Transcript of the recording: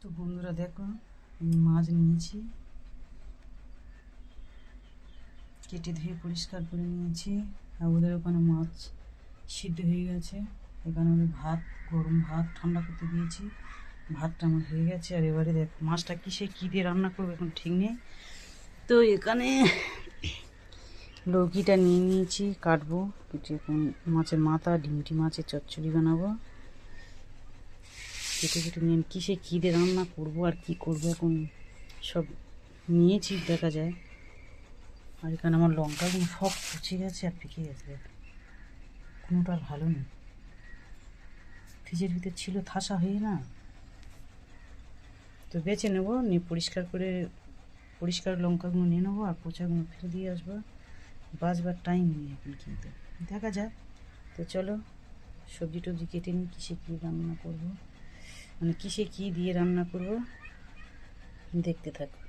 তো বন্ধুরা দেখো, আমি মাছ নিয়েছি, কেটে ধুয়ে পরিষ্কার করে নিয়েছি। আর ওদের ওখানে মাছ সিদ্ধ হয়ে গেছে। এখানে আমি ভাত, গরম ভাত ঠান্ডা করতে দিয়েছি। ভাতটা আমার হয়ে গেছে। আর এবারে দেখো মাছটা কী দিয়ে রান্না করবো এখন ঠিক নেই। তো এখানে লৌকিটা নিয়ে নিয়েছি, কাটবো। কেটে এখন মাছের মাথা, ডিমটি মাছের চচ্চড়ি বানাবো। কেটে কেটে নিয়ে কী দিয়ে রান্না করবো আর কি করবো এখন সব নিয়েছি, দেখা যায়। আর এখানে আমার লঙ্কাগুলো সব পচে গেছে আর পেকে গেছে, কোনোটা আর ভালো নেই। ফ্রিজের ভিতর ছিল ঠাসা হয়ে না, তো বেছে নেবো, নিয়ে পরিষ্কার লঙ্কাগুলো নিয়ে নেবো আর পচাগুলো ফেলে দিয়ে আসবো। বাঁচবার টাইম নেই এখন, কিন্তু দেখা যাক। তো চলো সবজি টবজি কেটে নিই, কিসে কী রান্না করবো, মানে কিসে কী দিয়ে রান্না করবো দেখতে থাকো।